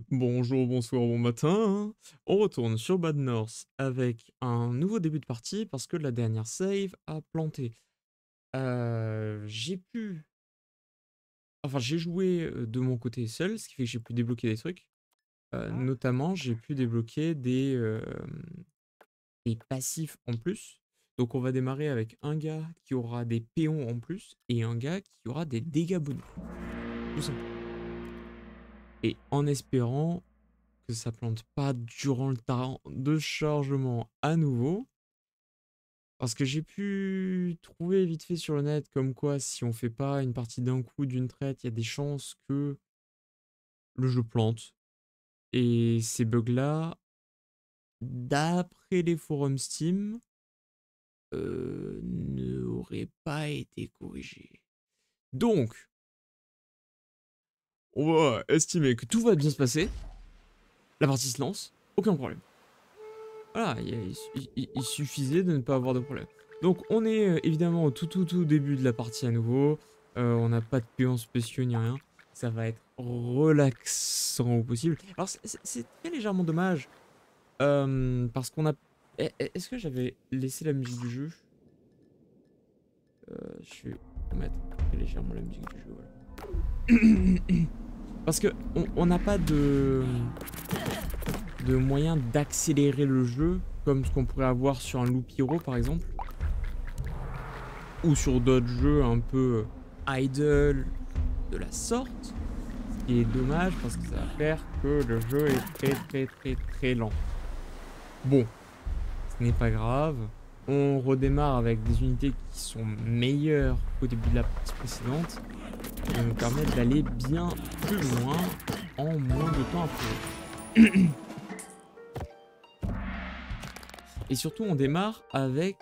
Bonjour, bonsoir, bon matin. On retourne sur Bad North avec un nouveau début de partie parce que la dernière save a planté. J'ai pu... Enfin, j'ai joué de mon côté seul, ce qui fait que j'ai pu débloquer des trucs. Notamment, j'ai pu débloquer des passifs en plus. Donc, on va démarrer avec un gars qui aura des péons en plus et un gars qui aura des dégâts bonus. Tout simplement. Et en espérant que ça plante pas durant le temps de chargement à nouveau. Parce que j'ai pu trouver vite fait sur le net comme quoi si on fait pas une partie d'un coup d'une traite, il y a des chances que le jeu plante. Et ces bugs-là, d'après les forums Steam, n'auraient pas été corrigés. Donc, on va estimer que tout va bien se passer. La partie se lance, aucun problème. Voilà, il suffisait de ne pas avoir de problème. Donc on est évidemment au tout début de la partie à nouveau. On n'a pas de péons spéciaux ni rien. Ça va être relaxant au possible. Alors c'est très légèrement dommage. Parce qu'on a... Est-ce que j'avais laissé la musique du jeu? Je vais mettre très légèrement la musique du jeu, voilà. Parce que on n'a pas de moyen d'accélérer le jeu comme ce qu'on pourrait avoir sur un Loop Hero par exemple ou sur d'autres jeux un peu idle de la sorte, ce qui est dommage parce que ça va faire que le jeu est très lent. Bon, ce n'est pas grave, on redémarre avec des unités qui sont meilleures qu'au début de la partie précédente et nous permettent d'aller bien plus loin en moins de temps après. Et surtout, on démarre avec...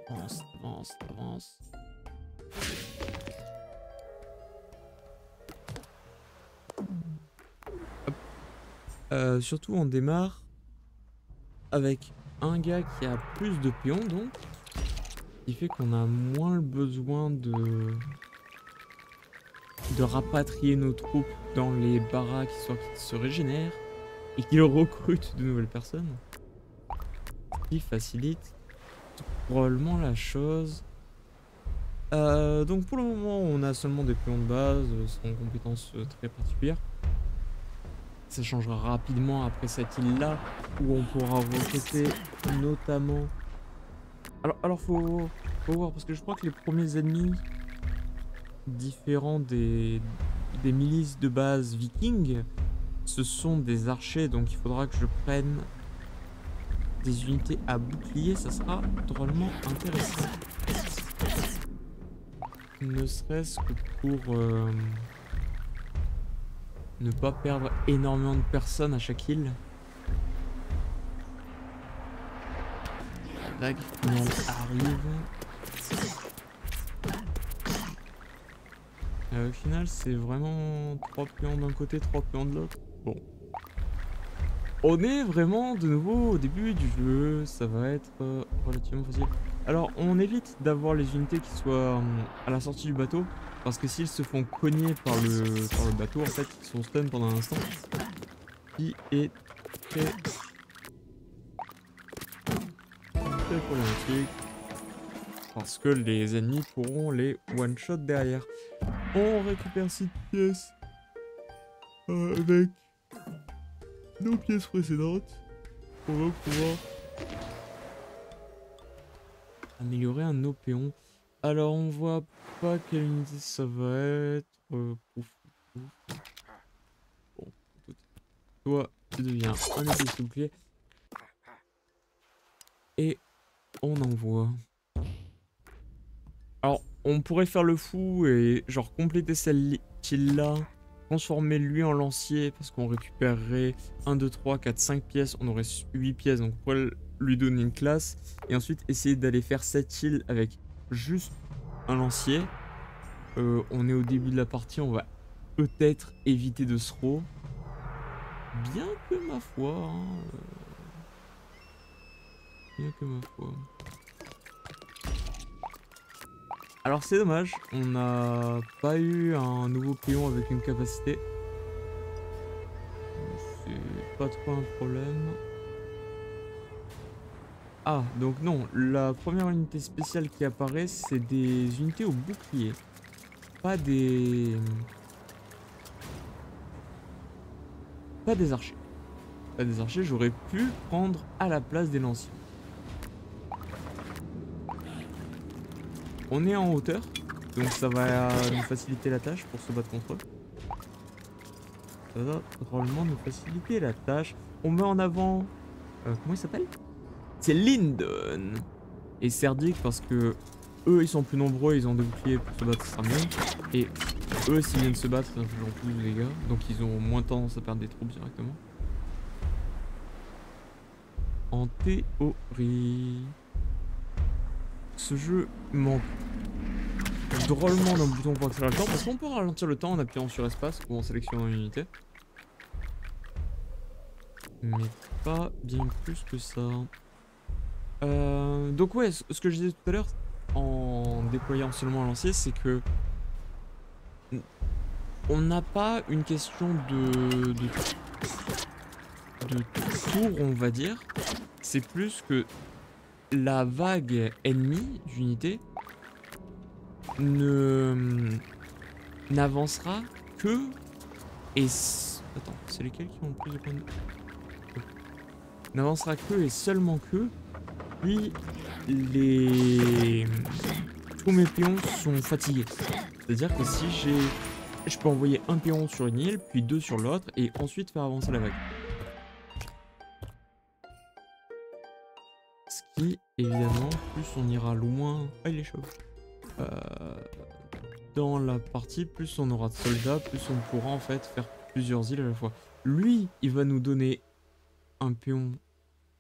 Avance, avance, avance. Hop. Surtout, on démarre avec un gars qui a plus de péons, donc. Ce qui fait qu'on a moins le besoin de rapatrier nos troupes dans les baraques, histoire qu'ils se régénèrent. Et qu'ils recrutent de nouvelles personnes. Ce qui facilite probablement la chose. Donc pour le moment, on a seulement des péons de base, sans compétences très particulières. Ça changera rapidement après cette île-là, où on pourra recruter notamment... Alors faut voir, parce que je crois que les premiers ennemis différents des milices de base vikings, ce sont des archers, donc il faudra que je prenne des unités à bouclier, ça sera drôlement intéressant. Ne serait-ce que pour ne pas perdre énormément de personnes à chaque île. La vague finale arrive. Au final, c'est vraiment 3 pions d'un côté, 3 pions de l'autre. Bon. On est vraiment de nouveau au début du jeu, ça va être relativement facile. Alors, on évite d'avoir les unités qui soient à la sortie du bateau, parce que s'ils se font cogner par le bateau, en fait, ils sont stun pendant un instant. Qui est très problématique, parce que les ennemis pourront les one-shot derrière. On récupère 6 pièces avec nos pièces précédentes. On va pouvoir améliorer un Opéon. Alors on voit pas quelle unité ça va être. Pouf, pouf. Bon, écoute. Toi, tu deviens un épée souplier. Et on envoie. Alors, on pourrait faire le fou et genre compléter celle-là. Transformer lui en lancier parce qu'on récupérerait 1, 2, 3, 4, 5 pièces. On aurait 8 pièces, donc on pourrait lui donner une classe. Et ensuite essayer d'aller faire cette île avec juste un lancier. On est au début de la partie, on va peut-être éviter de throw. Bien que ma foi... Hein, bien que ma foi... Alors c'est dommage, on n'a pas eu un nouveau péon avec une capacité. c'est pas trop un problème. Ah, donc non, la première unité spéciale qui apparaît, c'est des unités au bouclier. Pas des... Pas des archers. Pas des archers, j'aurais pu prendre à la place des lanciers. On est en hauteur, donc ça va nous faciliter la tâche pour se battre contre eux. Ça va probablement nous faciliter la tâche. On met en avant... comment il s'appelle? C'est Lyndon et Serdic parce que eux ils sont plus nombreux, ils ont des boucliers pour se battre, ça sera mieux. Et eux s'ils viennent se battre, ils ont plus de dégâts, donc ils ont moins tendance à perdre des troupes directement. En théorie, ce jeu manque drôlement d'un bouton pour accélérer le temps parce qu'on peut ralentir le temps en appuyant sur espace ou en sélectionnant une unité. Mais pas bien plus que ça. Donc ouais, ce que je disais tout à l'heure en déployant seulement un lancier, c'est que on n'a pas une question de tour, on va dire. C'est plus que la vague ennemie d'unité n'avancera que et attends, c'est lesquels qui ont le plus de points de... N'avancera que et seulement que puis tous mes péons sont fatigués. C'est-à-dire que si je peux envoyer un péon sur une île, puis deux sur l'autre, et ensuite faire avancer la vague. Ce qui, évidemment, plus on ira loin... Ah, il est chaud. Dans la partie, plus on aura de soldats, plus on pourra en fait faire plusieurs îles à la fois. Lui, il va nous donner un péon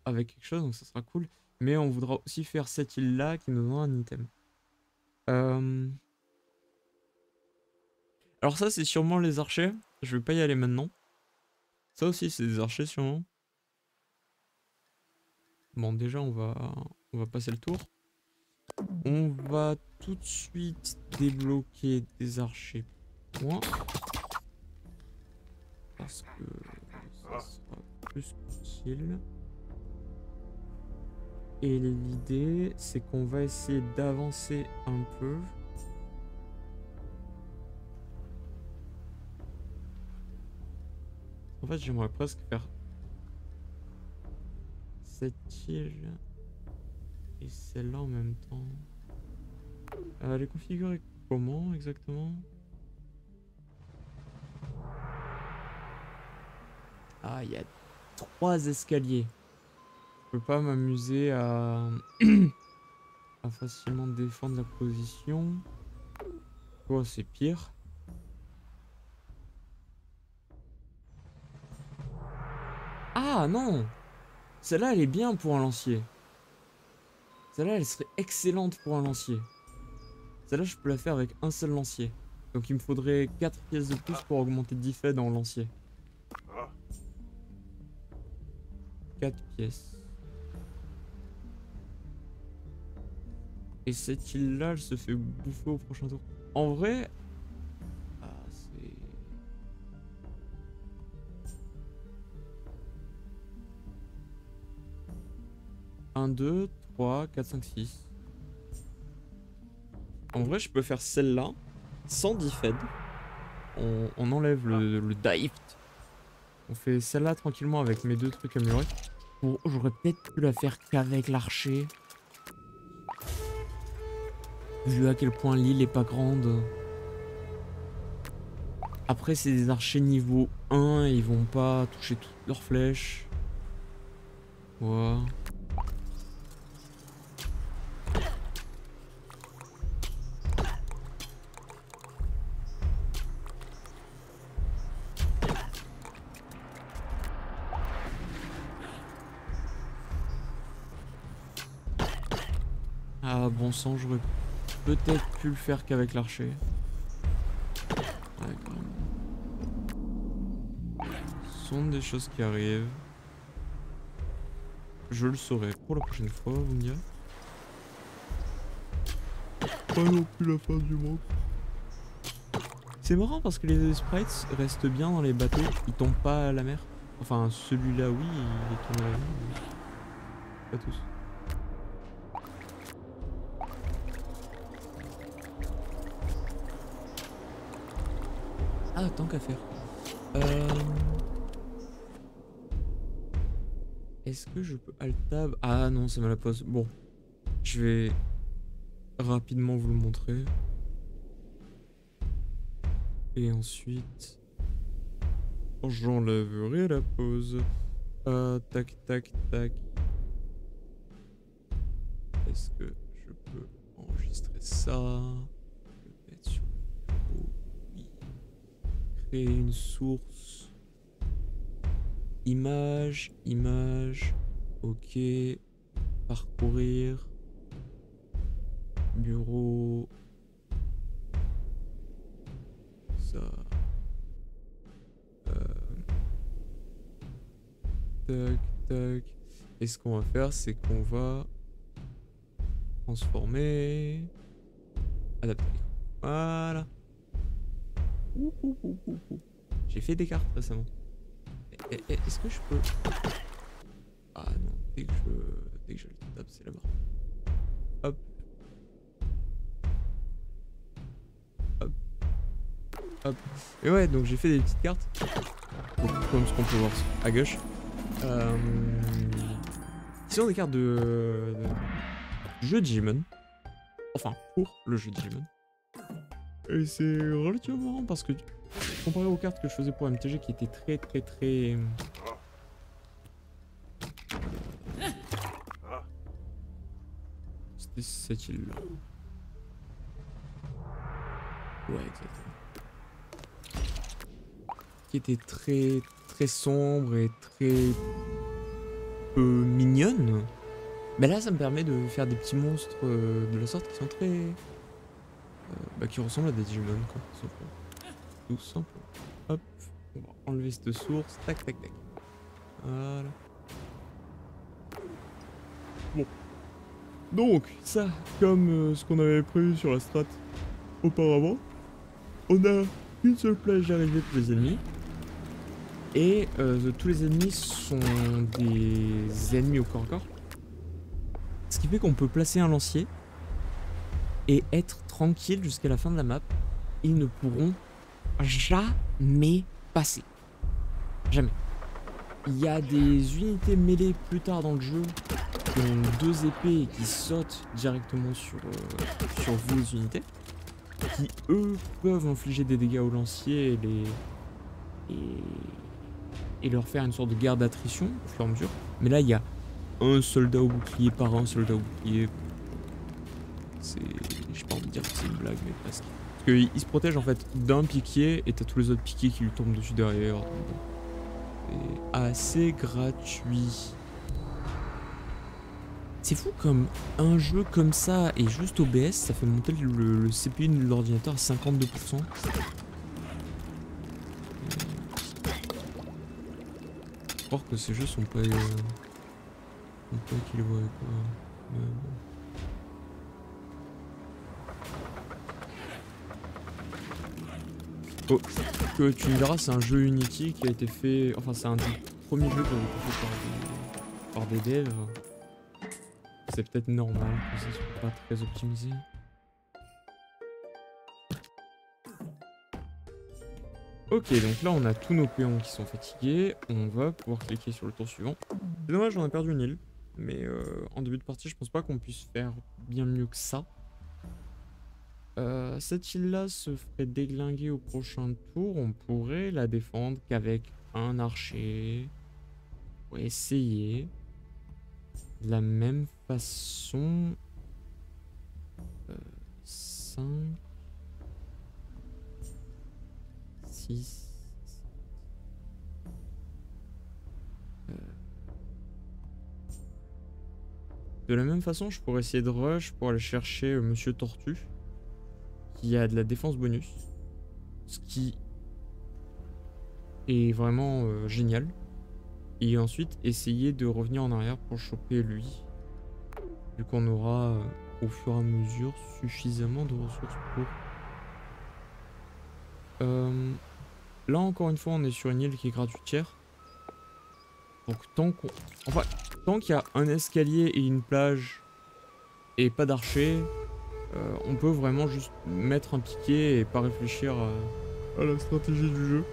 avec quelque chose, donc ça sera cool. Mais on voudra aussi faire cette île-là qui nous donnera un item. Alors ça, c'est sûrement les archers. Je vais pas y aller maintenant. Ça aussi, c'est des archers sûrement. Bon, déjà, on va passer le tour. On va tout de suite débloquer des archers. Point. Parce que ça sera plus utile. Et l'idée, c'est qu'on va essayer d'avancer un peu. En fait, j'aimerais presque faire cette île et celle-là en même temps. Elle est configurée comment exactement? Ah, il y a 3 escaliers. Je peux pas m'amuser à... à facilement défendre la position. Oh, c'est pire. Ah non! Celle-là, elle est bien pour un lancier. Celle-là, elle serait excellente pour un lancier. Celle-là, je peux la faire avec un seul lancier. Donc il me faudrait 4 pièces de plus pour augmenter 10 faits dans le lancier. 4 pièces. Et cette île-là, elle se fait bouffer au prochain tour. En vrai... Ah, c'est... 1, 2, 3, 4, 5, 6. En vrai, je peux faire celle-là, sans defed. On enlève le dive. On fait celle-là tranquillement avec mes 2 trucs améliorés. J'aurais peut-être pu la faire qu'avec l'archer. Vu à quel point l'île est pas grande. Après, c'est des archers niveau 1, ils vont pas toucher toutes leurs flèches. Ouais. Ah, bon sang, j'aurais peut-être pu le faire qu'avec l'archer. Ouais, quand même. Ce sont des choses qui arrivent. Je le saurai pour la prochaine fois, vous me direz. Pas non plus la fin du monde. C'est marrant parce que les sprites restent bien dans les bateaux, ils tombent pas à la mer. Enfin, celui-là, oui, il est tourné à la main, mais pas tous. Ah, tant qu'à faire. Est-ce que je peux alt-tab? Ah non, ça me la pose. Bon, je vais rapidement vous le montrer. Et ensuite, j'enlèverai la pause. Tac, tac, tac. Est-ce que je peux enregistrer ça? Le mettre sur le bureau? Oui. Créer une source. Image, image. Ok. Parcourir. Bureau. Ça. Tac, tac. Et ce qu'on va faire, c'est qu'on va transformer. Adapter. Voilà. J'ai fait des cartes récemment. Est-ce que je peux... Ah non, dès que je le tape, c'est là-bas. Hop. Hop. Hop. Et ouais, donc j'ai fait des petites cartes. Donc, comme ce qu'on peut voir à gauche. Qui sont des cartes de jeu Digimon. Enfin, pour le jeu Digimon. Et c'est relativement marrant parce que comparé aux cartes que je faisais pour MTG qui étaient très... C'était cette île-là. Ouais, exactement. Qui était très sombre et très peu mignonne. Mais là, ça me permet de faire des petits monstres de la sorte qui sont très... qui ressemblent à des Digimon, quoi. Tout simple. Hop, on va enlever cette source. Tac, tac, tac. Voilà. Bon. Donc, ça, comme ce qu'on avait prévu sur la strat auparavant, on a une seule plage d'arrivée pour les ennemis. Et tous les ennemis sont des ennemis au corps à corps. Ce qui fait qu'on peut placer un lancier et être tranquille jusqu'à la fin de la map. Ils ne pourront jamais passer. Jamais. Il y a des unités mêlées plus tard dans le jeu qui ont 2 épées et qui sautent directement sur vos unités. Qui eux peuvent infliger des dégâts aux lanciers et leur faire une sorte de guerre d'attrition au fur et à mesure. Mais là il y a un soldat au bouclier par un soldat au bouclier. C'est... j'ai pas envie de dire que c'est une blague mais presque. Parce qu'il se protège en fait d'un piquier et t'as tous les autres piquiers qui lui tombent dessus derrière. C'est assez gratuit. C'est fou comme un jeu comme ça et juste OBS ça fait monter le CPU de l'ordinateur à 52%. Je crois que ces jeux sont pas équilibrés quoi. Mais bon. Oh, que tu me diras, c'est un jeu Unity qui a été fait... Enfin, c'est un des premiers jeux qui a été fait par des devs. C'est peut-être normal que ça soit pas très optimisé. Ok, donc là on a tous nos péons qui sont fatigués. On va pouvoir cliquer sur le tour suivant. C'est dommage, on a perdu une île. Mais en début de partie, je pense pas qu'on puisse faire bien mieux que ça. Cette île-là se ferait déglinguer au prochain tour. On pourrait la défendre qu'avec un archer. Pour essayer. De la même façon. 5... 6... De la même façon, je pourrais essayer de rush pour aller chercher Monsieur Tortue. Qui a de la défense bonus. Ce qui est vraiment génial. Et ensuite essayer de revenir en arrière pour choper lui. Vu qu'on aura au fur et à mesure suffisamment de ressources pour... Là encore une fois on est sur une île qui est gratuitière. Donc tant qu'il y a un escalier et une plage et pas d'archer, on peut vraiment juste mettre un piquet et pas réfléchir à la stratégie du jeu.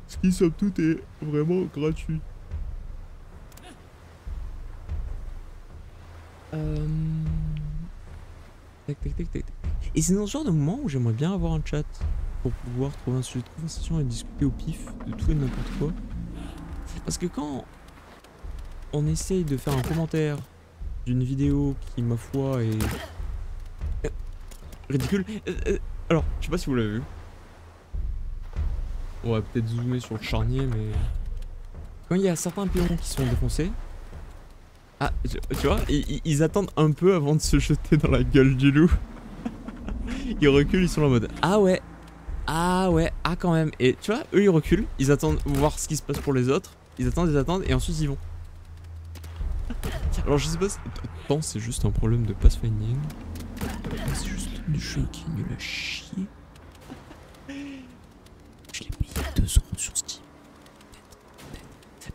Ce qui somme toute est vraiment gratuit. Tac, tac, tac, tac. Et c'est dans ce genre de moment où j'aimerais bien avoir un chat pour pouvoir trouver un sujet de conversation et discuter au pif de tout et de n'importe quoi. Parce que quand on essaye de faire un commentaire d'une vidéo qui, ma foi, est ridicule. Alors, je sais pas si vous l'avez vu. On va peut-être zoomer sur le charnier, mais quand il y a certains pions qui sont défoncés, ah, tu vois, ils attendent un peu avant de se jeter dans la gueule du loup. Ils reculent, ils sont en mode ah ouais, ah quand même. Et tu vois, eux ils reculent, ils attendent voir ce qui se passe pour les autres. Ils attendent et ensuite ils vont. Alors je sais pas si... Attends, c'est juste un problème de pathfinding. C'est juste le jeu qui est nul à chier. Je l'ai payé 2 € sur Steam.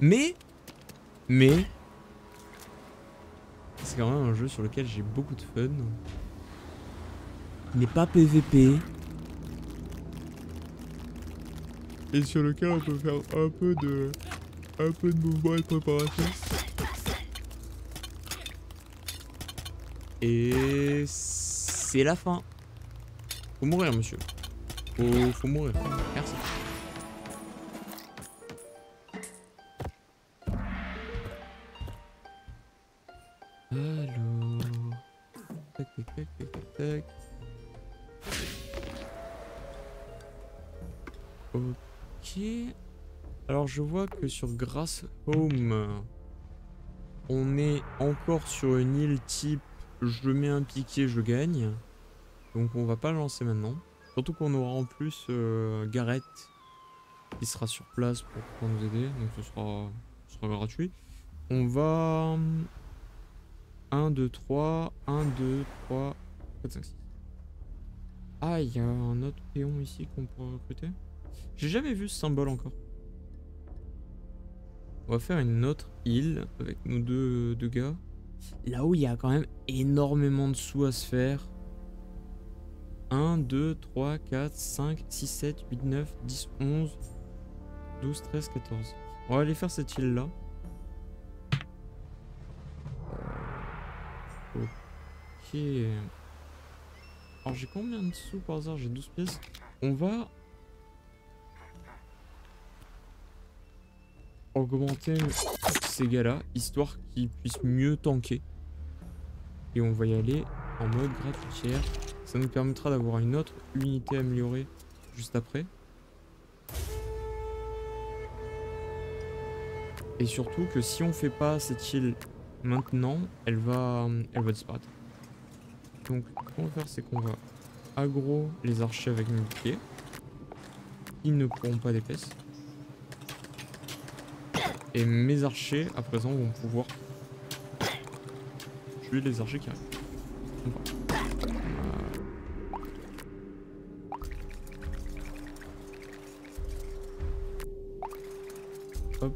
Mais c'est quand même un jeu sur lequel j'ai beaucoup de fun. Il n'est pas PVP. Et sur lequel on peut faire un peu de mouvement et de préparation. Et c'est la fin. Faut mourir, monsieur. Faut mourir. Merci. Allô. Tac, tac, tac, tac, tac. Ok. Alors je vois que sur Grass Home, on est encore sur une île type je mets un piquet, je gagne. Donc on va pas le lancer maintenant. Surtout qu'on aura en plus Gareth qui sera sur place pour pouvoir nous aider. Donc ce sera gratuit. On va... 1, 2, 3, 1, 2, 3, 4, 5, 6. Ah, il y a un autre péon ici qu'on pourrait recruter. J'ai jamais vu ce symbole encore. On va faire une autre île avec nos deux gars. Là où il y a quand même énormément de sous à se faire. 1, 2, 3, 4, 5, 6, 7, 8, 9, 10, 11, 12, 13, 14. On va aller faire cette île là. Ok. Alors j'ai combien de sous par hasard? J'ai 12 pièces. On va augmenter ces gars là, histoire qu'ils puissent mieux tanker. Et on va y aller en mode gratuitière. Ça nous permettra d'avoir une autre unité améliorée juste après. Et surtout que si on fait pas cette île maintenant, elle va disparaître. Donc ce qu'on va faire, c'est qu'on va aggro les archers avec nos boucliers. Ils ne pourront pas DPS. Et mes archers, à présent, vont pouvoir tuer les archers qui arrivent. Hop.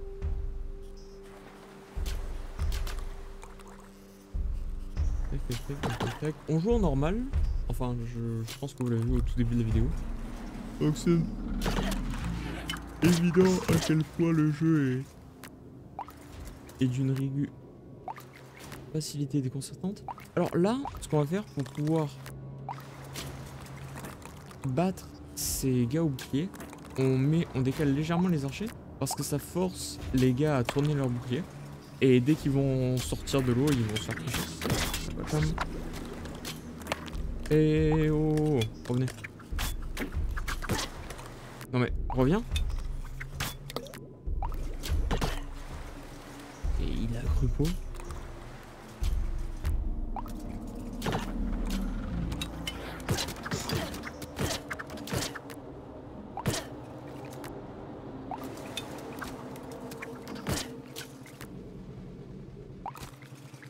Tac. On joue en normal. Enfin, je pense que vous l'avez vu au tout début de la vidéo. Donc c'est évident à quel point le jeu est d'une rigueur facilité déconcertante. Alors là, ce qu'on va faire pour pouvoir battre ces gars au bouclier, on décale légèrement les archers parce que ça force les gars à tourner leur bouclier. Et dès qu'ils vont sortir de l'eau, ils vont se faire toucher. Comme... Et oh, revenez. Non mais, reviens. Et il a cru quoi?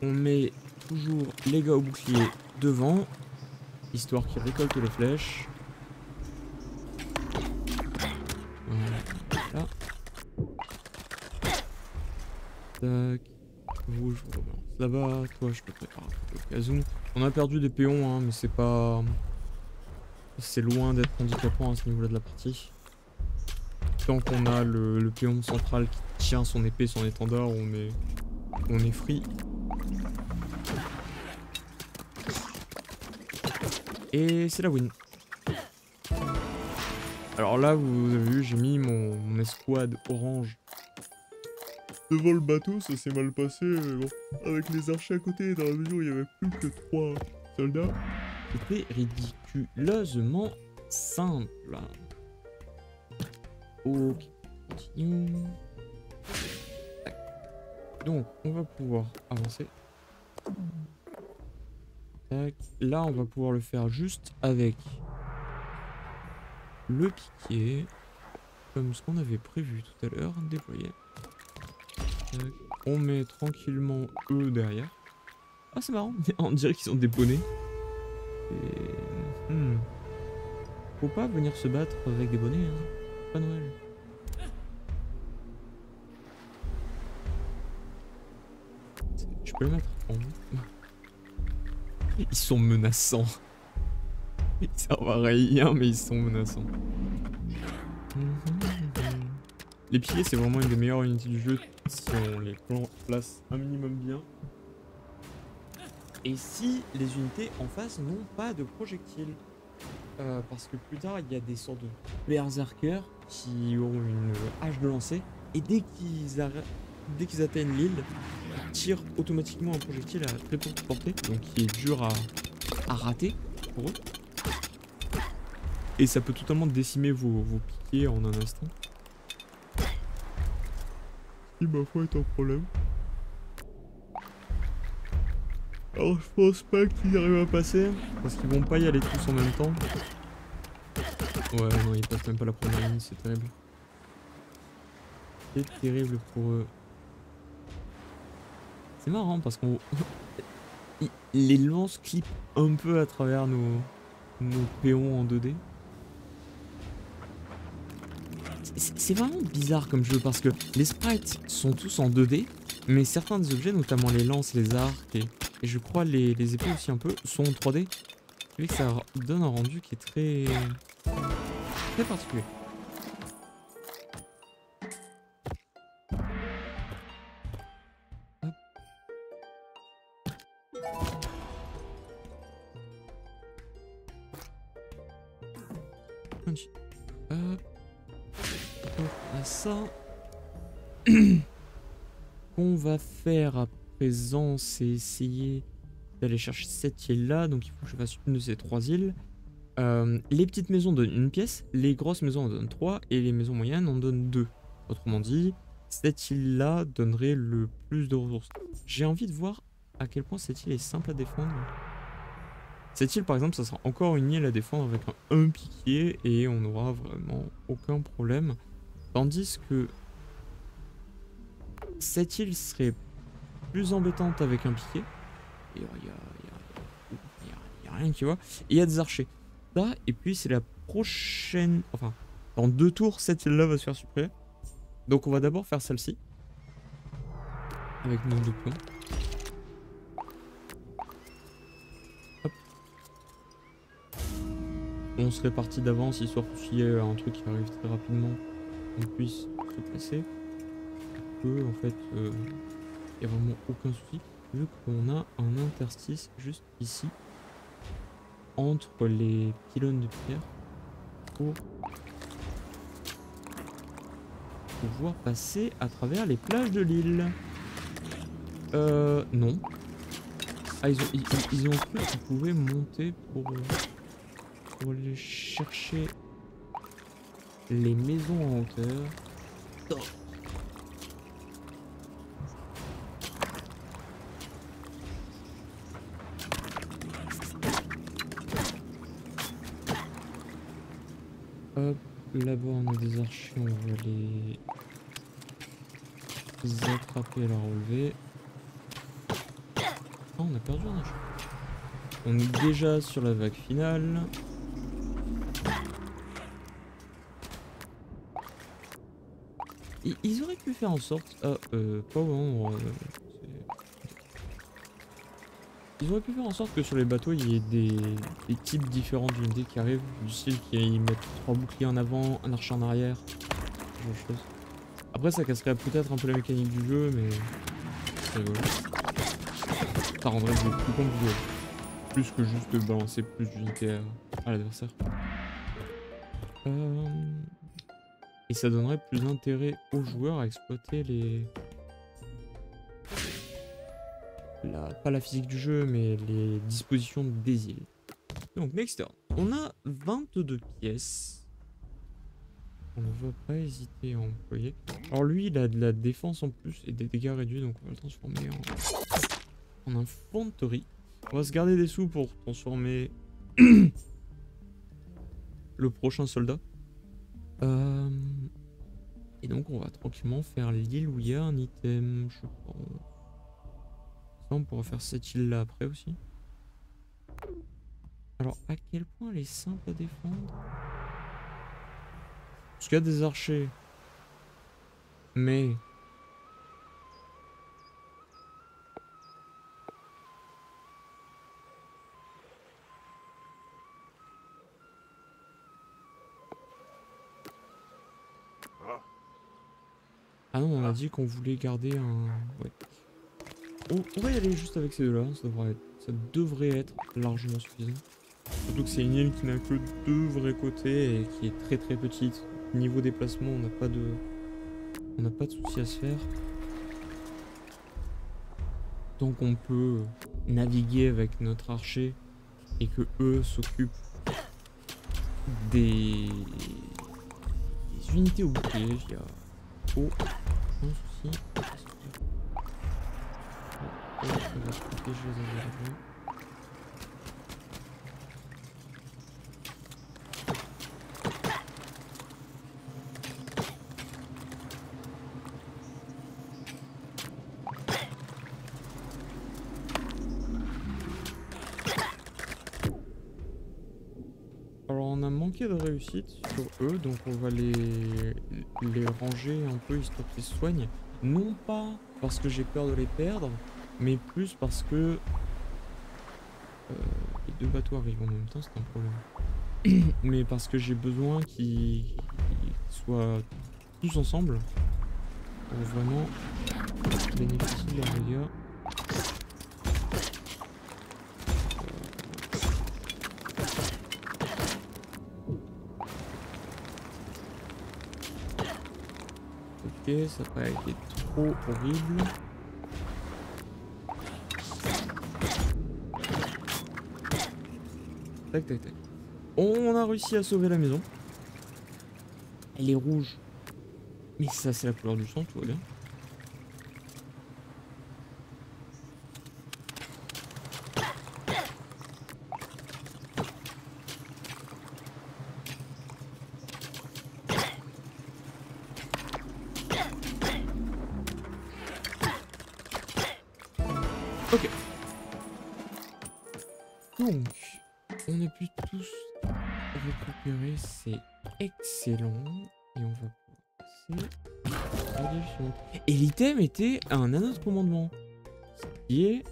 On met toujours les gars au bouclier devant, histoire qu'ils récoltent les flèches. Voilà. Tac. Vous, je vous rebalance là-bas. Toi, je te prépare au cas où. On a perdu des péons, hein, mais c'est pas... C'est loin d'être handicapant à ce niveau-là de la partie. Tant qu'on a le péon central qui tient son épée, son étendard, on est free. Et c'est la win. Alors là, vous avez vu, j'ai mis mon escouade orange devant le bateau, ça s'est mal passé. Bon, avec les archers à côté, dans la mesure où il y avait plus que 3 soldats, c'était ridiculeusement simple. Ok, continue. Donc, on va pouvoir avancer. Tac. Là, on va pouvoir le faire juste avec le piquet, comme ce qu'on avait prévu tout à l'heure, déployer. Tac. On met tranquillement eux derrière. Ah, c'est marrant, on dirait qu'ils sont des poneys. Et... Faut pas venir se battre avec des bonnets, hein. Pas Noël. Je peux le mettre en haut. Ils sont menaçants. Ils servent à rien, mais ils sont menaçants. Les piliers, c'est vraiment une des meilleures unités du jeu si on les place un minimum bien. Et si les unités en face n'ont pas de projectiles. Parce que plus tard, il y a des sortes de berserkers qui ont une hache de lancer. Et dès qu'ils atteignent l'île, ils tirent automatiquement un projectile à très courte portée. Donc qui est dur à rater pour eux. Et ça peut totalement décimer vos piquets en un instant. Ce qui, ma foi, est un problème. Alors je pense pas qu'ils arrivent à passer, parce qu'ils vont pas y aller tous en même temps. Ouais, non, ils passent même pas la première ligne, c'est terrible. C'est terrible pour eux. C'est marrant parce qu'on... les lances clippent un peu à travers nos péons en 2D. C'est vraiment bizarre comme jeu parce que les sprites sont tous en 2D, mais certains des objets, notamment les lances, les arcs et je crois les épées aussi un peu, sont en 3D. Ce qui fait que ça donne un rendu qui est très particulier. Hop. On a ça. Qu'on va faire à présent, c'est essayer d'aller chercher cette île là. Donc il faut que je fasse une de ces 3 îles. Les petites maisons donnent une pièce, les grosses maisons en donnent 3 et les maisons moyennes en donnent 2. Autrement dit, cette île là donnerait le plus de ressources. J'ai envie de voir à quel point cette île est simple à défendre. Cette île par exemple, ça sera encore une île à défendre avec un piquier et on n'aura vraiment aucun problème. Tandis que cette île serait plus embêtante avec un piquet. Il y a rien qui va. Et il y a des archers. Ça, et puis c'est la prochaine... Enfin, dans 2 tours, cette île-là va se faire supprimer. Donc on va d'abord faire celle-ci. Avec nos 2 pions. Hop. On se répartit d'avance, histoire qu'il y ait un truc qui arrive très rapidement. On puisse se placer. En fait, il n'y a vraiment aucun souci. Vu qu'on a un interstice juste ici. Entre les pylônes de pierre. Pour pouvoir passer à travers les plages de l'île. Non. Ah, ils ont cru qu'ils pouvaient monter pour aller chercher les maisons en hauteur. Oh. Hop, là-bas on a des archers, on va les attraper et la relever. Oh, on a perdu un archer. On est déjà sur la vague finale. Ils auraient pu faire en sorte... Ah, pas au moment... Ils auraient pu faire en sorte que sur les bateaux, il y ait des types différents d'unités qui arrivent, du style qu'ils mettent 3 boucliers en avant, un archer en arrière, ce genre de choses. Après, ça casserait peut-être un peu la mécanique du jeu, mais c'est rigolo. Ça rendrait le jeu plus compliqué. Plus que juste de balancer plus d'unités à l'adversaire. Et ça donnerait plus d'intérêt aux joueurs à exploiter pas la physique du jeu, mais les dispositions des îles. Donc, next turn. On a 22 pièces. On ne va pas hésiter à employer. Alors lui, il a de la défense en plus et des dégâts réduits, donc on va le transformer en infanterie. On va se garder des sous pour transformer le prochain soldat. Et donc on va tranquillement faire l'île où il y a un item, je pense. Ça, on pourra faire cette île là après aussi. Alors à quel point elle est simple à défendre? Parce qu'il y a des archers. Mais... Ah non, on a dit qu'on voulait garder un... Ouais. On va y aller juste avec ces deux-là, ça devrait être largement suffisant. Surtout que c'est une île qui n'a que 2 vrais côtés et qui est très très petite. Niveau déplacement, on n'a pas de soucis à se faire. Donc on peut naviguer avec notre archer et que eux s'occupent des unités au bouclier. Il y a un souci. Ça va protéger les environnements. Alors on a manqué de réussite sur eux, donc on va les ranger un peu histoire qu'ils se soignent. Non pas parce que j'ai peur de les perdre, mais plus parce que les 2 bateaux arrivent en même temps, c'est un problème. Mais parce que j'ai besoin qu'ils soient tous ensemble pour vraiment bénéficier de leurs dégâts. Ok, ça n'a pas été trop horrible. Tac tac tac. On a réussi à sauver la maison. Elle est rouge. Mais ça c'est la couleur du sang, tout va bien. Ok. Donc, on a pu tous récupérer, c'est excellent. Et on va passer à la suivante. Et l'item était un anneau de commandement. Ce qui est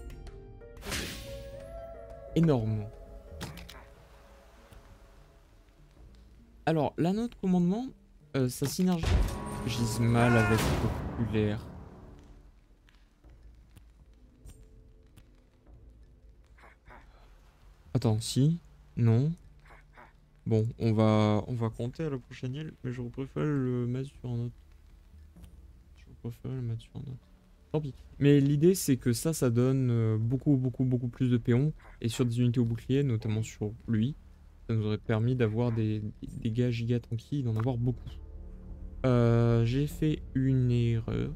énorme. Alors, l'anneau de commandement, ça synergise mal avec le populaire. Attends, si, non. Bon, on va compter à la prochaine île, mais je préfère le mettre sur un autre. Tant pis. Mais l'idée, c'est que ça donne beaucoup plus de péons. Et sur des unités au bouclier, notamment sur lui, ça nous aurait permis d'avoir des dégâts giga tanky, d'en avoir beaucoup. J'ai fait une erreur.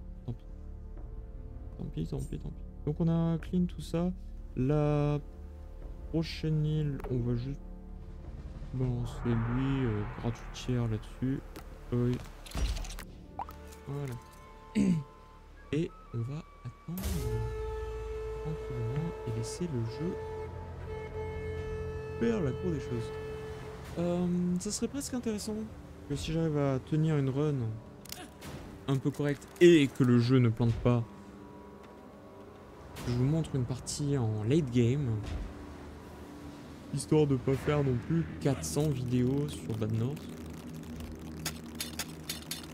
Tant pis. Donc on a clean tout ça. La prochaine île, on va juste balancer lui gratuitière là-dessus. Oui. Voilà. Et on va attendre tranquillement et laisser le jeu faire la cour des choses. Ça serait presque intéressant que si j'arrive à tenir une run un peu correct et que le jeu ne plante pas, je vous montre une partie en late game. Histoire de pas faire non plus 400 vidéos sur Bad North.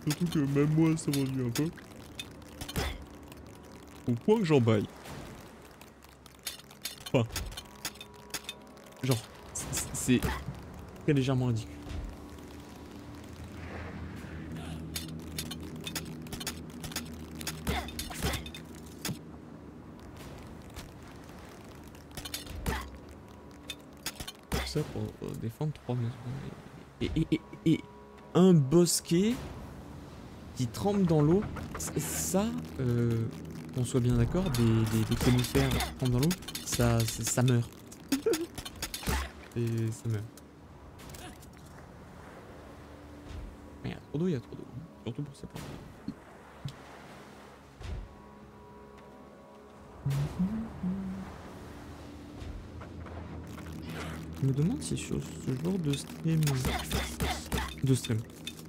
Surtout que même moi ça m'ennuie un peu. Au point que j'en baille. Enfin. Genre, c'est très légèrement ridicule. Tout ça pour défendre 3 maisons. Et un bosquet qui trempe dans l'eau. Ça, qu'on soit bien d'accord, des conifères qui trempent dans l'eau, ça meurt. Et ça meurt. Il y a trop d'eau, il y a trop d'eau. Surtout pour ces parties. Je me demande si sur ce genre de stream...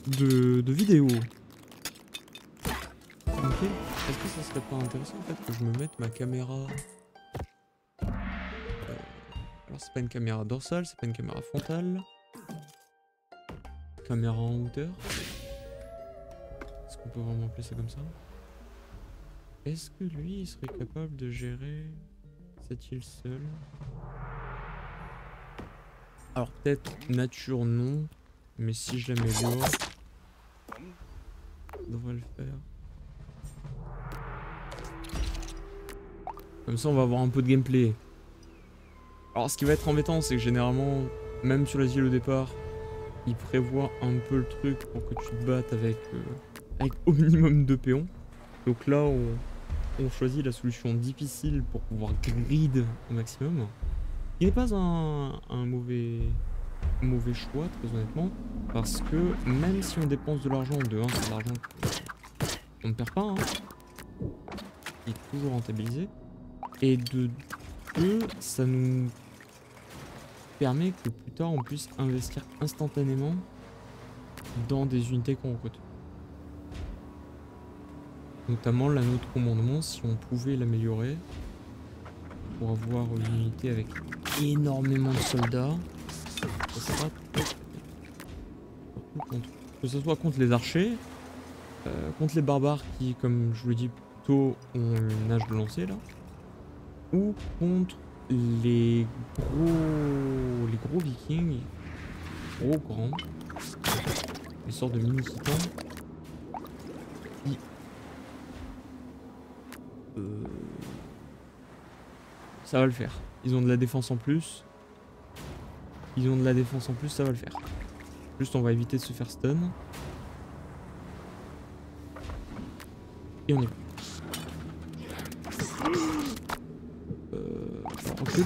De vidéo. Ok. Est-ce que ça serait pas intéressant en fait que je me mette ma caméra... Alors c'est pas une caméra dorsale, c'est pas une caméra frontale. Caméra en hauteur. Est-ce qu'on peut vraiment appeler ça comme ça? Est-ce que lui il serait capable de gérer cette île seule? Alors peut-être nature non, mais si je l'améliore, ça devrait le faire. Comme ça on va avoir un peu de gameplay. Alors ce qui va être embêtant c'est que généralement, même sur les îles au départ, il prévoit un peu le truc pour que tu te battes avec au minimum 2 péons. Donc là on choisit la solution difficile pour pouvoir grid au maximum. Il n'est pas un mauvais choix, très honnêtement, parce que même si on dépense de l'argent, de 1 c'est de l'argent qu'on ne perd pas, hein, qui est toujours rentabilisé, et de 2 ça nous permet que plus tard on puisse investir instantanément dans des unités qu'on recrute. Notamment l'anneau de commandement, si on pouvait l'améliorer pour avoir une unité avec énormément de soldats, ça sera que ce soit contre les archers, contre les barbares qui, comme je vous l'ai dit plus tôt, ont une nage de lancer là, ou contre les gros vikings, grands, des sortes de mini titans qui ça va le faire. Ils ont de la défense en plus. Ça va le faire. Juste on va éviter de se faire stun. Et on est bon. Recule.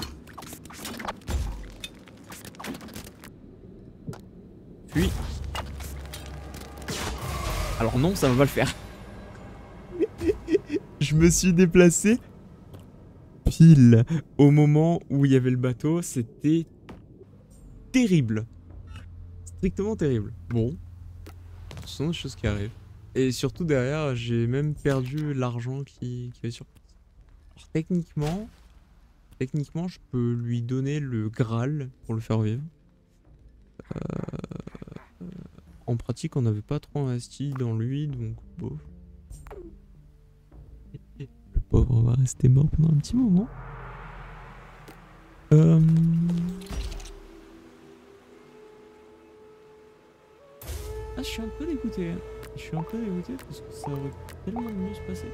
Fuis. Alors non, ça va pas le faire. Je me suis déplacé pile au moment où il y avait le bateau. C'était terrible. Strictement terrible. Bon. Ce sont des choses qui arrivent. Et surtout derrière, j'ai même perdu l'argent qui avait sur place. Alors, techniquement, je peux lui donner le Graal pour le faire vivre. En pratique, on n'avait pas trop investi dans lui, donc bof. Le pauvre va rester mort pendant un petit moment. Ah, je suis un peu dégoûté. Parce que ça aurait tellement mieux se passer.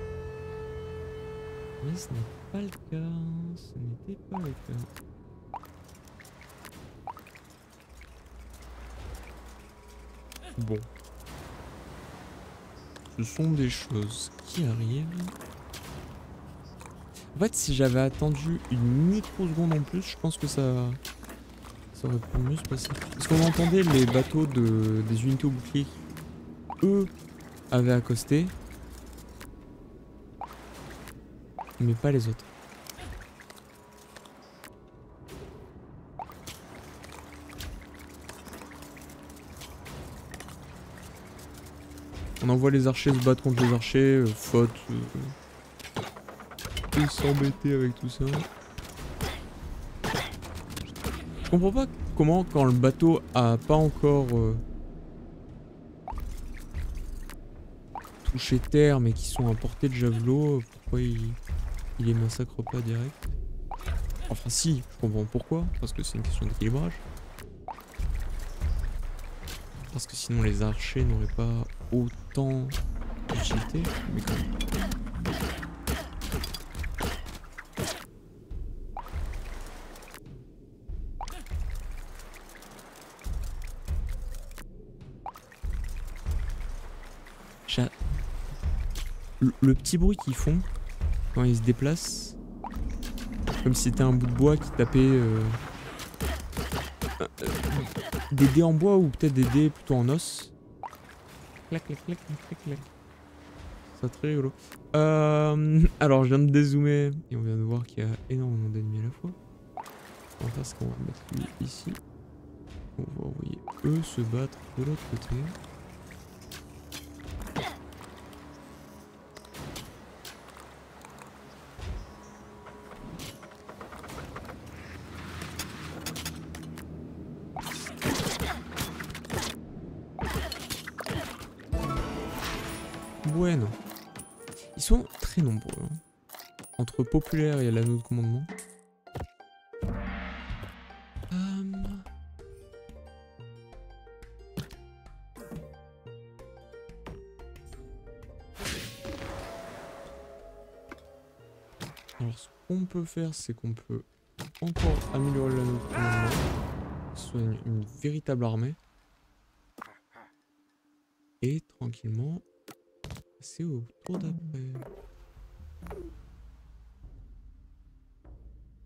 Mais ce n'est pas le cas. Ce n'était pas le cas. Bon. Ce sont des choses qui arrivent. En fait, si j'avais attendu une microseconde en plus, je pense que ça aurait pu mieux se passer. Parce qu'on entendait les bateaux des unités au bouclier qui, eux, avaient accosté. Mais pas les autres. On envoie les archers se battre contre les archers, faute. Et s'embêter avec tout ça. Je comprends pas comment, quand le bateau a pas encore touché terre, mais qui sont à portée de javelot, pourquoi il les massacre pas direct. Enfin si, je comprends pourquoi, parce que c'est une question d'équilibrage. Parce que sinon les archers n'auraient pas autant d'utilité, mais quand même. Le petit bruit qu'ils font quand ils se déplacent, comme si c'était un bout de bois qui tapait des dés en bois ou peut-être des dés plutôt en os. Clac, clac, clac, clac, clac, clac. C'est très rigolo. Alors, je viens de dézoomer et on vient de voir qu'il y a énormément d'ennemis à la fois. On va faire ce qu'on va mettre lui ici. On va envoyer eux se battre de l'autre côté. Bueno. Ils sont très nombreux. Hein. Entre populaire et l'anneau de commandement. Alors ce qu'on peut faire, c'est qu'on peut encore améliorer l'anneau de commandement. Que ce soit une véritable armée. Et tranquillement passer au tour d'après.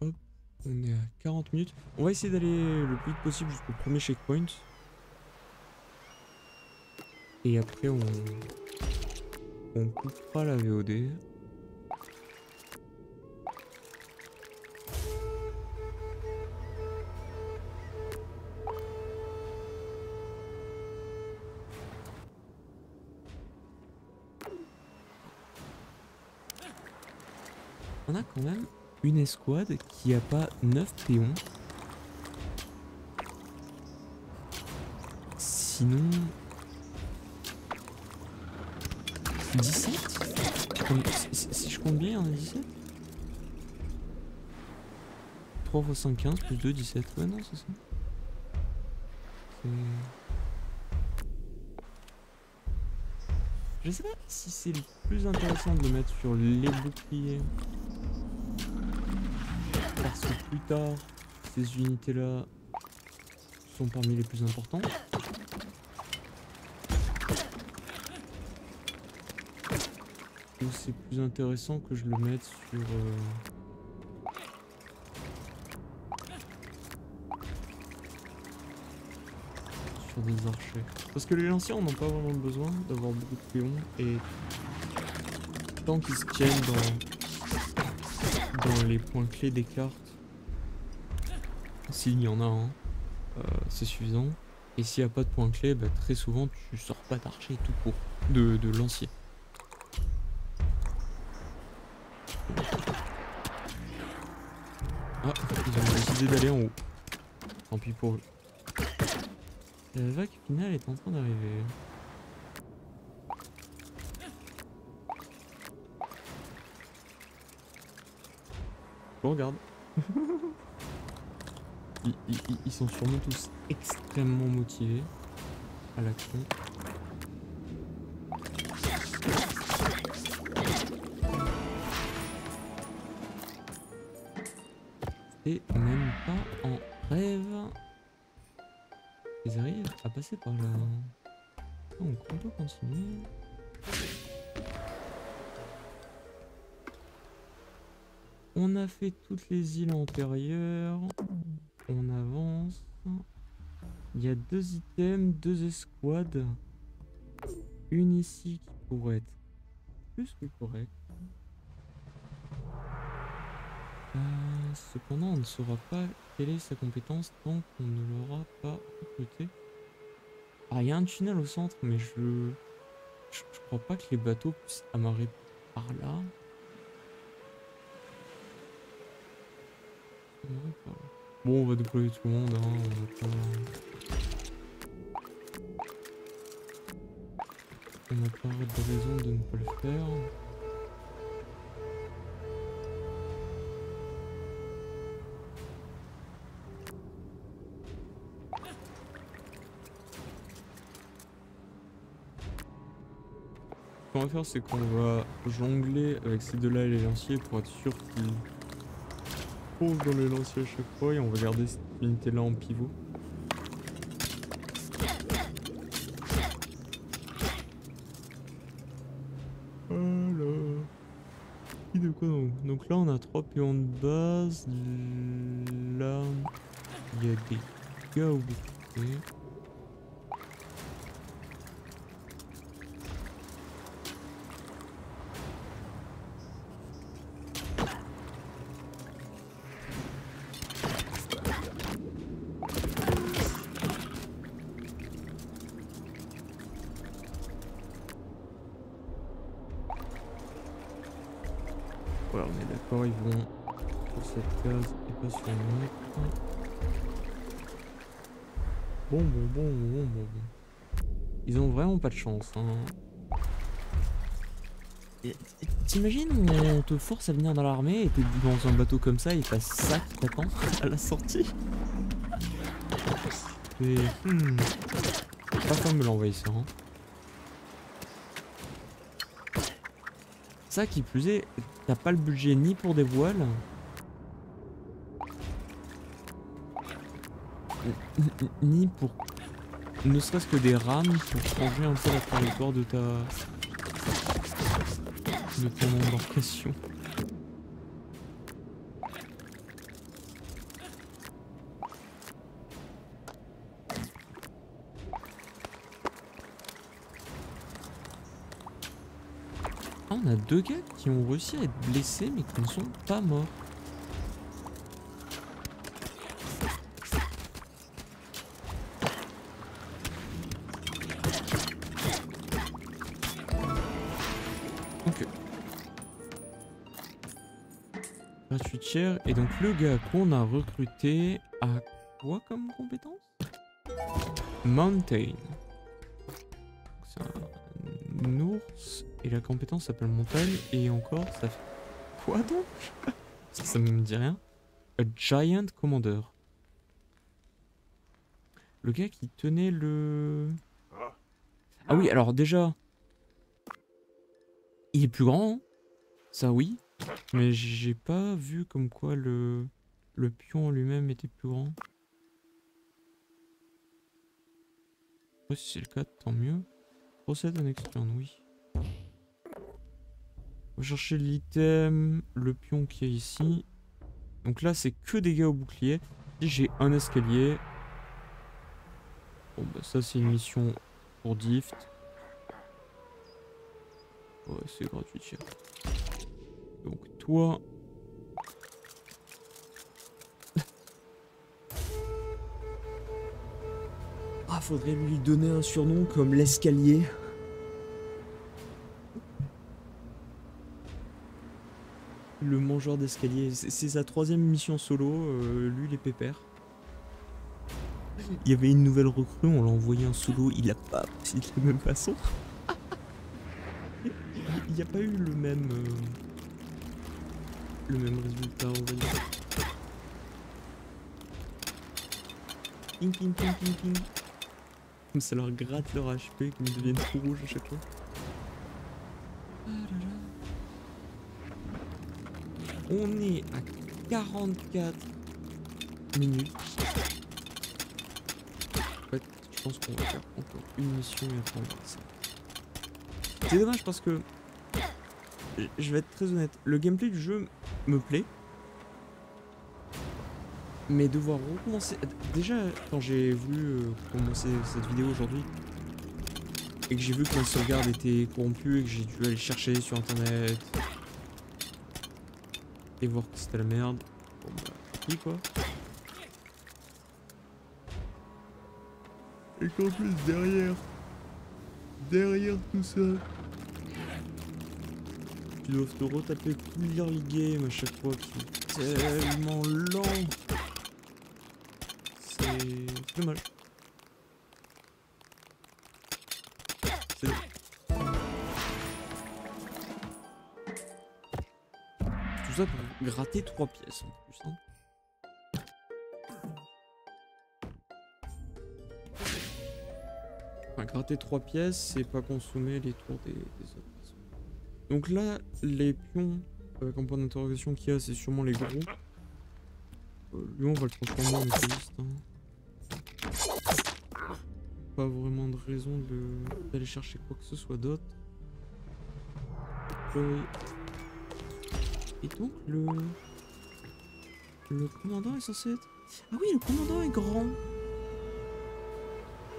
Hop, on est à 40 minutes. On va essayer d'aller le plus vite possible jusqu'au premier checkpoint. Et après on coupera la VOD. On a quand même une escouade qui a pas 9 péons. Sinon... 17 ? Si je compte bien, il y en a 17 ? 3 x 5, 15, plus 2, 17. Ouais, non, c'est ça. Je sais pas si c'est le plus intéressant de le mettre sur les boucliers. Parce que plus tard, ces unités-là sont parmi les plus importantes. Ou c'est plus intéressant que je le mette sur... sur des archers. Parce que les lanciers, on n'a pas vraiment besoin d'avoir beaucoup de péons. Et tant qu'ils se tiennent dans les points clés des cartes, s'il y en a un, c'est suffisant. Et s'il n'y a pas de point clé, bah, très souvent tu sors pas d'archer tout court, de lancier. Ah, ils ont décidé d'aller en haut. Tant pis pour eux. La vague finale est en train d'arriver. Je regarde. Ils sont sûrement tous extrêmement motivés à l'action. Et même pas en rêve. Ils arrivent à passer par là. Donc on peut continuer. On a fait toutes les îles antérieures. On avance. Il y a 2 items, 2 escouades. Une ici qui pourrait être plus que correcte. Cependant, on ne saura pas quelle est sa compétence tant qu'on ne l'aura pas recruté. Ah, il y a un tunnel au centre, mais je Je crois pas que les bateaux puissent amarrer par là. Amarrer par là. Bon, on va déployer tout le monde, hein. On n'a pas de raison de ne pas le faire. Ce qu'on va faire, c'est qu'on va jongler avec ces deux-là et les lanciers pour être sûr qu'ils trouvent dans les lanciers à chaque fois et on va garder cette unité-là en pivot. Voilà. Et de quoi donc là, on a 3 pions de base. Là, il y a des gars au bout. Voilà, on est d'accord, ils vont sur cette case et pas sur une autre. Bon. Ils ont vraiment pas de chance, hein. T'imagines, on te force à venir dans l'armée et t'es dans un bateau comme ça et t'as ça qui t'attend à la sortie. Et pas comme l'envahisseur, hein. Ça qui plus est, t'as pas le budget ni pour des voiles, ni pour ne serait-ce que des rames pour changer un peu la trajectoire de ton embarcation. Ah, on a 2 gars qui ont réussi à être blessés mais qui ne sont pas morts. Ok. Gratuitière. Et donc le gars qu'on a recruté a quoi comme compétence? Mountain. C'est un ours. Et la compétence s'appelle montagne. Et encore, ça fait quoi donc? Ça me dit rien. A Giant Commander. Le gars qui tenait le... Ah oui, alors déjà... Il est plus grand, hein, ça oui. Mais j'ai pas vu comme quoi le pion en lui-même était plus grand. Ouais, si c'est le cas, tant mieux. Procède en externe, oui. On va chercher l'item, le pion qui est ici. Donc là, c'est que des gars au bouclier. Si j'ai un escalier... Bon bah ça c'est une mission pour Dift. Ouais, c'est gratuit, tiens. Donc toi... Ah, faudrait lui donner un surnom comme l'escalier. Le mangeur d'escalier, c'est sa 3e mission solo, lui il est pépère. Il y avait une nouvelle recrue, on l'a envoyé un solo, il a pas réussi de la même façon. Il n'y a pas eu le même résultat, on va dire. Ping ping ping ping ping. Comme ça leur gratte leur HP, qu'ils deviennent tout rouges à chaque fois. On est à 44 minutes. En fait, je pense qu'on va faire encore une mission et après on va ça. C'est dommage parce que, je vais être très honnête, le gameplay du jeu me plaît. Mais devoir recommencer... Déjà, quand j'ai voulu commencer cette vidéo aujourd'hui, et que j'ai vu que ma sauvegarde était corrompue et que j'ai dû aller chercher sur internet et voir que c'était la merde. Bon bah, oui quoi. Et qu'en plus derrière, derrière tout ça. Tu dois te retaper tout l'early game à chaque fois qui est tellement lent. C'est dommage. C'est... Tout ça pour gratter 3 pièces en plus. Hein. Enfin, gratter 3 pièces, c'est pas consommer les tours des autres. Donc là, les pions avec un point d'interrogation qu'il y a, c'est sûrement les gros. Lui, on va le transformer en mécanique. Hein. Pas vraiment de raison d'aller chercher quoi que ce soit d'autre. Et donc, le commandant est censé être... Ah oui, le commandant est grand.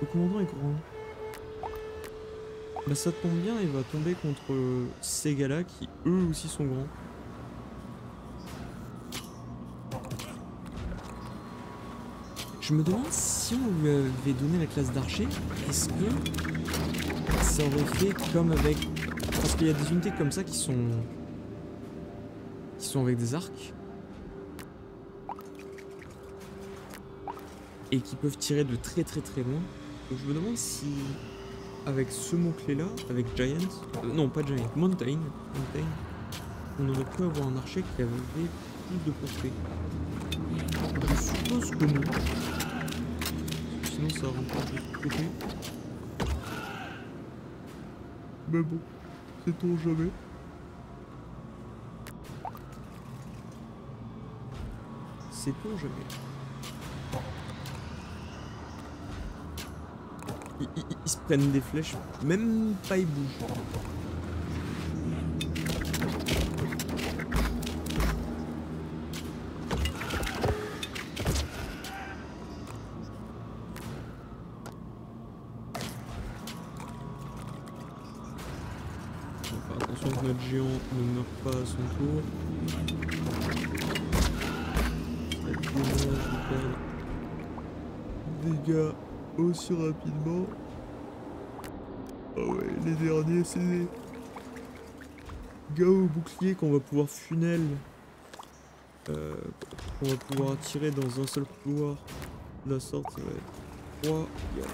Le commandant est grand. Bah ça tombe bien, il va tomber contre ces gars-là qui eux aussi sont grands. Je me demande si on lui avait donné la classe d'archer, est-ce que ça aurait fait comme avec... Parce qu'il y a des unités comme ça qui sont avec des arcs. Et qui peuvent tirer de très loin. Donc je me demande si... Avec ce mot-clé là, avec Giant, non pas Giant, Mountain, on aurait pu avoir un archer qui avait plus de portée. Je suppose que non. Sinon ça remporte de tout côté. Mais bon, sait-on jamais. Sait-on jamais. Ils se prennent des flèches, même pas ils bougent. Faut faire attention que notre géant ne meure pas à son tour. Dégâts aussi rapidement. Ah ouais, les derniers, c'est des gars au bouclier qu'on va pouvoir funnel. Qu'on va pouvoir tirer dans un seul couloir. De la sorte, ça va être 3. Yeah.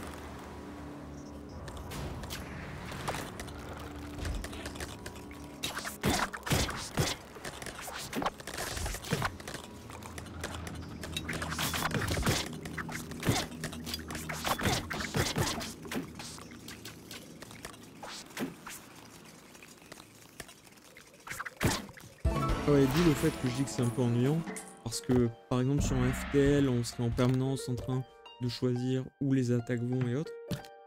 Ouais, d'où le fait que je dis que c'est un peu ennuyant, parce que par exemple sur un FTL, on serait en permanence en train de choisir où les attaques vont et autres.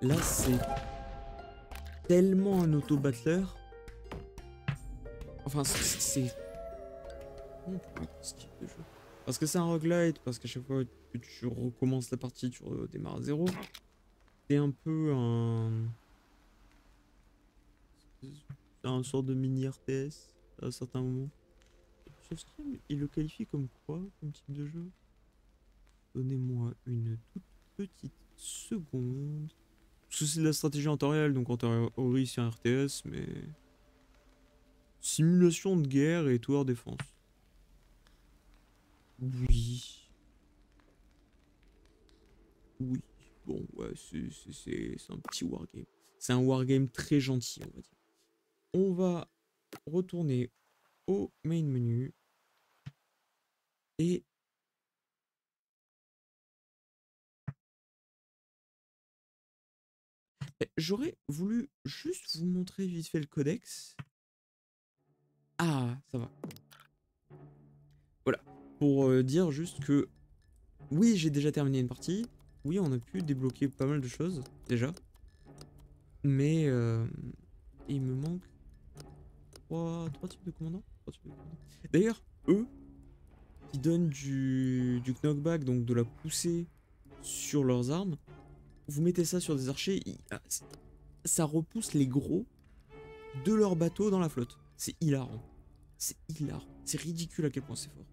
Là, c'est tellement un auto-battler. Enfin, c'est... Parce que c'est un roguelite, parce qu'à chaque fois que tu recommences la partie, tu redémarres à 0. C'est un peu un sort de mini RTS à certains moments. Softstream, il le qualifie comme quoi, comme type de jeu? Donnez-moi une toute petite seconde. Parce que c'est de la stratégie en temps réel, donc en théorie c'est un RTS, mais... Simulation de guerre et tower défense. Oui. Oui. Bon, ouais, c'est un petit wargame. C'est un wargame très gentil, on va dire. On va retourner au main menu. Et... J'aurais voulu juste vous montrer vite fait le codex. Ah, ça va. Voilà. Pour dire juste que... Oui, j'ai déjà terminé une partie. Oui, on a pu débloquer pas mal de choses, déjà. Mais... il me manque... 3 types de commandants. D'ailleurs, eux, qui donnent du knockback, donc de la poussée sur leurs armes, vous mettez ça sur des archers, ça repousse les gros de leur bateau dans la flotte. C'est hilarant. C'est hilarant. C'est ridicule à quel point c'est fort.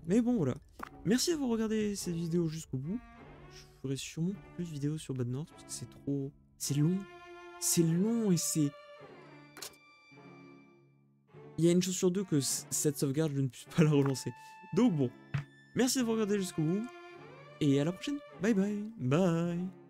Mais bon, voilà. Merci d'avoir regardé cette vidéo jusqu'au bout. Je ferai sûrement plus de vidéos sur Bad North parce que c'est trop C'est long. C'est long et c'est... Il y a une chose sur deux que cette sauvegarde, je ne puisse pas la relancer. Donc bon, merci d'avoir regardé jusqu'au bout. Et à la prochaine. Bye bye. Bye.